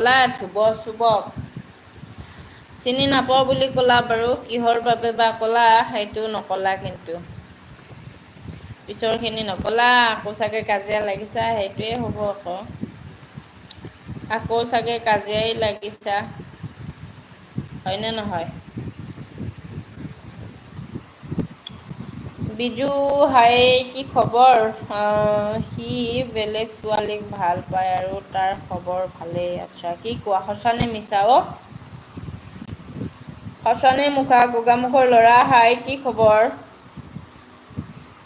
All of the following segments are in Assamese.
কলা ধ্ৰুৱ চুবক চিনি নাপাওঁ বুলি ক'লা বাৰু, কিহৰ বাবে বা ক'লা সেইটো নক'লা কিন্তু। পিছৰখিনি নক'লা, আকৌ চাগে কাজিয়া লাগিছা সেইটোৱে হ'ব আকৌ। আকৌ চাগে কাজিয়াই লাগিছা, হয়নে নহয়? বিজু হাই কি খবৰ? সি বেলেগ ছোৱালীক ভাল পায় আৰু তাৰ খবৰ ভালেই। আচ্ছা, কি কোৱা সঁচা নে মিছা অ'? সঁচানে মুখা গোগামুখৰ ল'ৰা হাই কি খবৰ?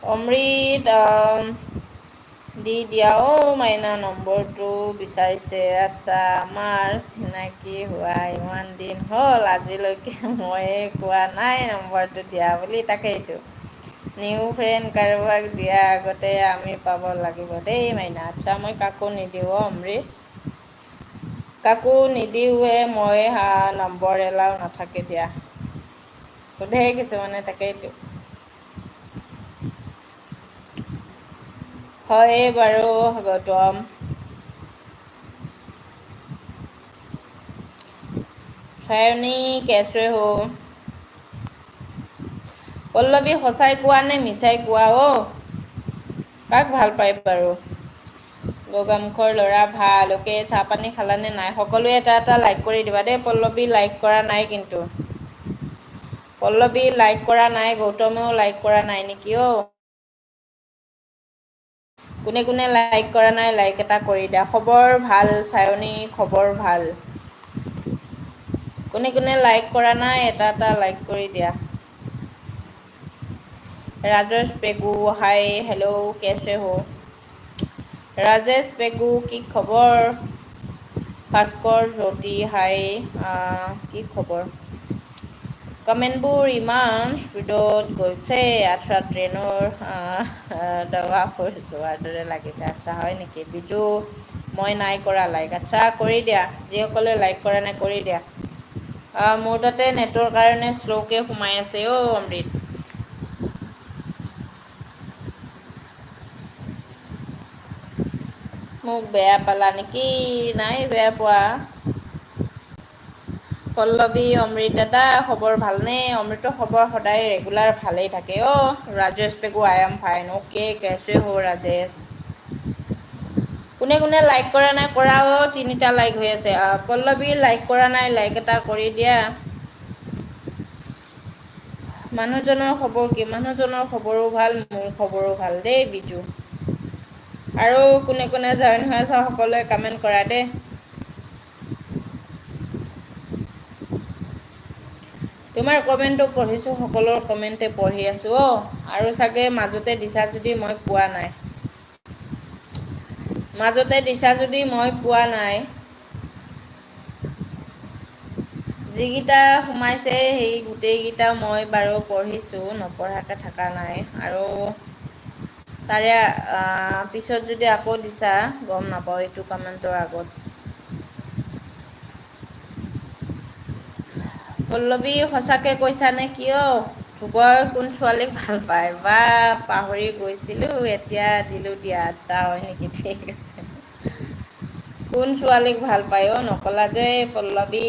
অমৃত দি দিয়া অ' মাইনা নম্বৰটো বিচাৰিছে। আচ্ছা, আমাৰ চিনাকি হোৱা ইমান দিন হ'ল আজিলৈকে ময়ে কোৱা নাই নম্বৰটো দিয়া বুলি, তাকেইতো। নিউ ফ্ৰেণ্ড কাৰোবাক দিয়াৰ আগতে আমি পাব লাগিব দেই মাইনা। আচ্ছা, মই কাকো নিদিওঁ অমৃত। কাকো নিদিওঁৱে মই, নম্বৰ এলাও নাথাকে দিয়া। সোধে কিছুমানে তাকেইতো। হয় বাৰু গৌতম। চায়নী কেচে হো? পল্লৱী সঁচাই কোৱা নে মিছাই কোৱা অ'? কাক ভাল পাই বাৰু? গোগামুখৰ ল'ৰা ভাল। অ'কে, চাহ পানী খালানে নাই? সকলোৱে এটা এটা লাইক কৰি দিবা দেই। পল্লৱী লাইক কৰা নাই কিন্তু। পল্লৱী লাইক কৰা নাই, গৌতমেও লাইক কৰা নাই নেকি অ'? কোনে কোনে লাইক কৰা নাই লাইক এটা কৰি দিয়া। খবৰ ভাল চায়নী, খবৰ ভাল। কোনে কোনে লাইক কৰা নাই এটা এটা লাইক কৰি দিয়া। ৰাজেশ পেগু হাই হেল্ল' কেছে হো? ৰাজেশ পেগু কি খবৰ? ভাস্কৰ জ্যোতি হাই কি খবৰ? কমেণ্টবোৰ ইমান স্পীডত গৈছে। আচ্ছা, ট্ৰেইনৰ ডবাবোৰ যোৱাৰ দৰে লাগিছে। আচ্ছা, হয় নেকি? বিজু মই নাই কৰা লাইক। আচ্ছা, কৰি দিয়া। যিসকলে লাইক কৰা নাই কৰি দিয়া। মোৰ তাতে নেটৰ কাৰণে শ্ল'কৈ সোমাই আছে অ' অমৃত। মোক বেয়া পালা নেকি? নাই বেয়া পোৱা। পল্লৱী অমৃত দাদা খবৰ ভালনে? অমৃতৰ খবৰ সদায় ৰেগুলাৰ ভালেই থাকে অ'। Rajesh Pegu I am fine. Okay কেছে হো ৰাজেশ? কোনে কোনে লাইক কৰা নাই কৰা অ'? 3টা লাইক হৈ আছে। পল্লৱী লাইক কৰা নাই, লাইক এটা কৰি দিয়া। মানুহজনৰ খবৰ কি? মানুহজনৰ খবৰো ভাল, মোৰ খবৰো ভাল দেই বিজু। আৰু কোনে কোনে জইন হৈ আছা সকলোৱে কমেণ্ট কৰা দেই। তোমাৰ কমেণ্টটো পঢ়িছোঁ, সকলোৰে কমেণ্টে পঢ়ি আছোঁ অ'। আৰু চাগে মাজতে দিছা যদি মই পোৱা নাই। মাজতে দিছা যদি মই পোৱা নাই। যিকেইটা সোমাইছে সেই গোটেইকেইটা মই বাৰু পঢ়িছোঁ, নপঢ়াকৈ থকা নাই। আৰু তাৰে পিছত যদি আকৌ দিছা গম নাপাওঁ এইটো কমেণ্টৰ আগত। পল্লৱী সঁচাকৈ কৈছা নে কিয়? ধ্ৰুৱই কোন ছোৱালীক ভাল পায় বা পাহৰি গৈছিলোঁ এতিয়া দিলোঁ দিয়া। আচ্ছা, হয় নেকি? ঠিক আছে। কোন ছোৱালীক ভাল পায় অ' নকলা যে পল্লৱী?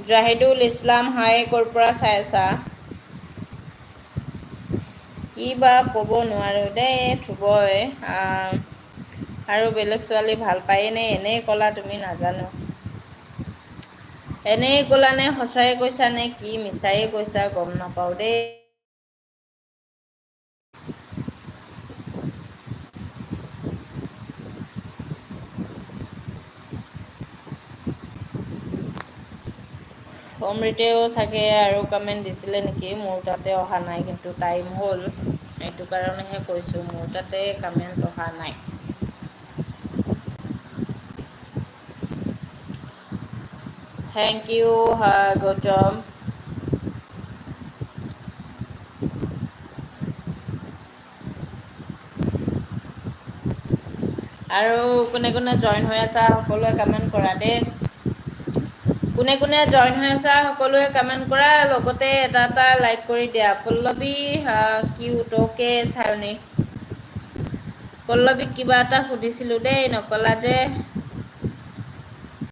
জাহিদুল ইছলাম হাই ক'ৰ পৰা চাই আছা? কি বা ক'ব নোৱাৰোঁ দেই ধ্ৰুৱই। আৰু বেলেগ ছোৱালী ভাল পায়েনে এনেই ক'লা তুমি নাজানো। এনেই ক'লা নে সঁচাই কৈছা নে কি মিছায়ে কৈছা গম নাপাওঁ দেই। অমৃতেও চাগে আৰু কমেণ্ট দিছিলে নেকি? মোৰ তাতে অহা নাই কিন্তু টাইম হ'ল। সেইটো কাৰণেহে কৈছোঁ মোৰ তাতে কমেণ্ট অহা নাই। Thank you Gautam. আৰু কোনে কোনে জইন হৈ আছা সকলোৱে কমেণ্ট কৰা দেই। কোনে কোনে জইন হৈ আছা সকলোৱে কমেণ্ট কৰা, লগতে এটা এটা লাইক কৰি দিয়া। পল্লৱী কিউট অ'কে চায়নী। পল্লৱীক কিবা এটা সুধিছিলোঁ দেই নকলা যে।